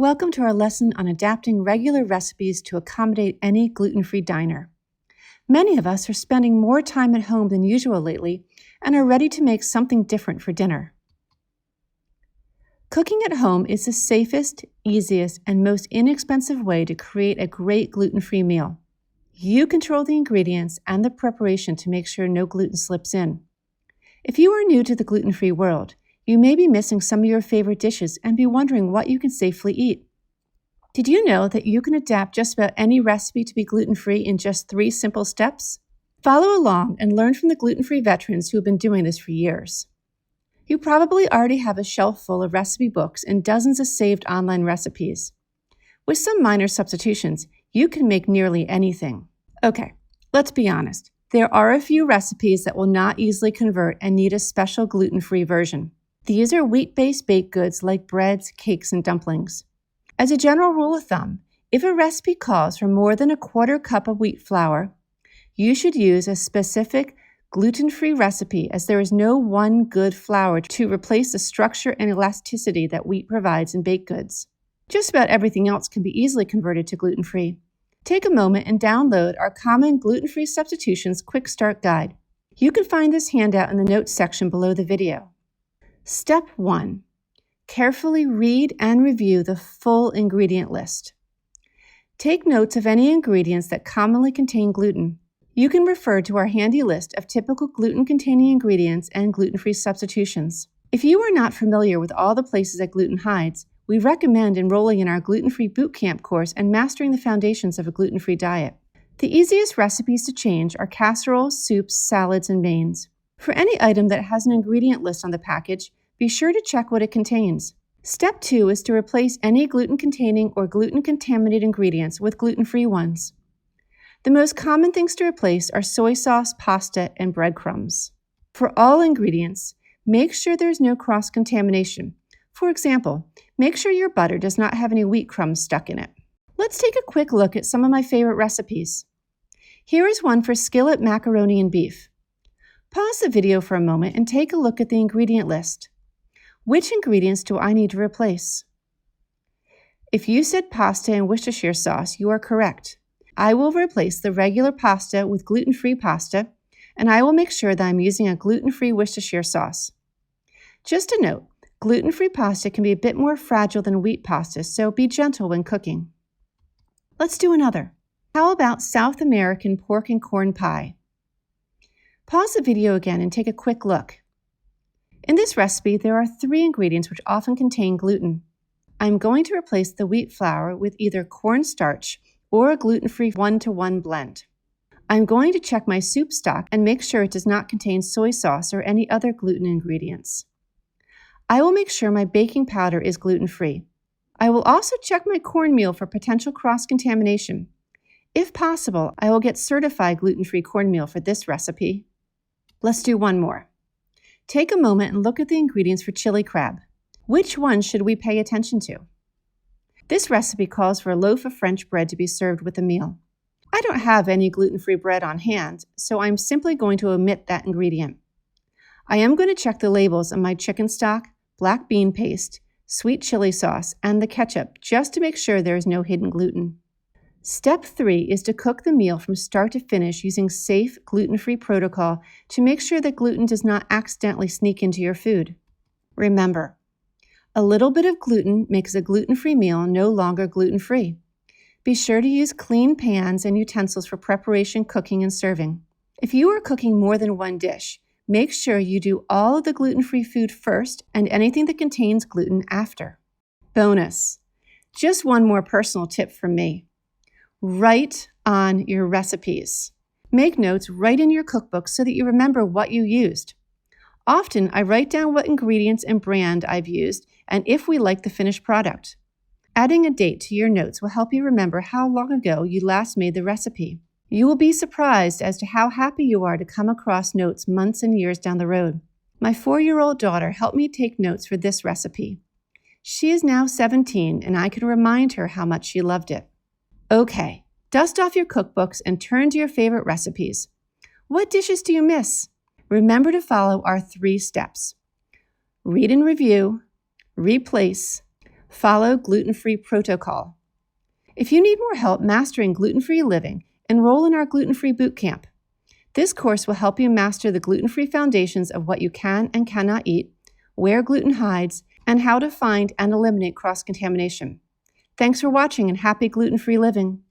Welcome to our lesson on adapting regular recipes to accommodate any gluten-free diner. Many of us are spending more time at home than usual lately and are ready to make something different for dinner. Cooking at home is the safest, easiest, and most inexpensive way to create a great gluten-free meal. You control the ingredients and the preparation to make sure no gluten slips in. If you are new to the gluten-free world, you may be missing some of your favorite dishes and be wondering what you can safely eat. Did you know that you can adapt just about any recipe to be gluten-free in just 3 simple steps? Follow along and learn from the gluten-free veterans who have been doing this for years. You probably already have a shelf full of recipe books and dozens of saved online recipes. With some minor substitutions, you can make nearly anything. Okay, let's be honest. There are a few recipes that will not easily convert and need a special gluten-free version. These are wheat-based baked goods like breads, cakes, and dumplings. As a general rule of thumb, if a recipe calls for more than 1/4 cup of wheat flour, you should use a specific gluten-free recipe, as there is no one good flour to replace the structure and elasticity that wheat provides in baked goods. Just about everything else can be easily converted to gluten-free. Take a moment and download our Common Gluten-Free Substitutions Quick Start Guide. You can find this handout in the notes section below the video. Step 1. Carefully read and review the full ingredient list. Take notes of any ingredients that commonly contain gluten. You can refer to our handy list of typical gluten-containing ingredients and gluten-free substitutions. If you are not familiar with all the places that gluten hides, we recommend enrolling in our gluten-free bootcamp course and mastering the foundations of a gluten-free diet. The easiest recipes to change are casseroles, soups, salads, and mains. For any item that has an ingredient list on the package, be sure to check what it contains. Step 2 is to replace any gluten-containing or gluten-contaminated ingredients with gluten-free ones. The most common things to replace are soy sauce, pasta, and breadcrumbs. For all ingredients, make sure there is no cross-contamination. For example, make sure your butter does not have any wheat crumbs stuck in it. Let's take a quick look at some of my favorite recipes. Here is one for skillet macaroni and beef. Pause the video for a moment and take a look at the ingredient list. Which ingredients do I need to replace? If you said pasta and Worcestershire sauce, you are correct. I will replace the regular pasta with gluten-free pasta, and I will make sure that I'm using a gluten-free Worcestershire sauce. Just a note, gluten-free pasta can be a bit more fragile than wheat pasta, so be gentle when cooking. Let's do another. How about South American pork and corn pie? Pause the video again and take a quick look. In this recipe, there are 3 ingredients which often contain gluten. I'm going to replace the wheat flour with either cornstarch or a gluten-free 1-to-1 blend. I'm going to check my soup stock and make sure it does not contain soy sauce or any other gluten ingredients. I will make sure my baking powder is gluten-free. I will also check my cornmeal for potential cross-contamination. If possible, I will get certified gluten-free cornmeal for this recipe. Let's do one more. Take a moment and look at the ingredients for chili crab. Which one should we pay attention to? This recipe calls for a loaf of French bread to be served with a meal. I don't have any gluten-free bread on hand, so I'm simply going to omit that ingredient. I am going to check the labels on my chicken stock, black bean paste, sweet chili sauce, and the ketchup just to make sure there is no hidden gluten. Step 3 is to cook the meal from start to finish using safe, gluten-free protocol to make sure that gluten does not accidentally sneak into your food. Remember, a little bit of gluten makes a gluten-free meal no longer gluten-free. Be sure to use clean pans and utensils for preparation, cooking, and serving. If you are cooking more than one dish, make sure you do all of the gluten-free food first and anything that contains gluten after. Bonus! Just one more personal tip from me. Write on your recipes. Make notes right in your cookbook so that you remember what you used. Often, I write down what ingredients and brand I've used and if we like the finished product. Adding a date to your notes will help you remember how long ago you last made the recipe. You will be surprised as to how happy you are to come across notes months and years down the road. My 4-year-old daughter helped me take notes for this recipe. She is now 17, and I can remind her how much she loved it. Okay, dust off your cookbooks and turn to your favorite recipes. What dishes do you miss? Remember to follow our 3 steps. Read and review, replace, Follow gluten-free protocol. If you need more help mastering gluten-free living, enroll in our gluten-free bootcamp. This course will help you master the gluten-free foundations of what you can and cannot eat, where gluten hides, and how to find and eliminate cross-contamination. Thanks for watching and happy gluten-free living.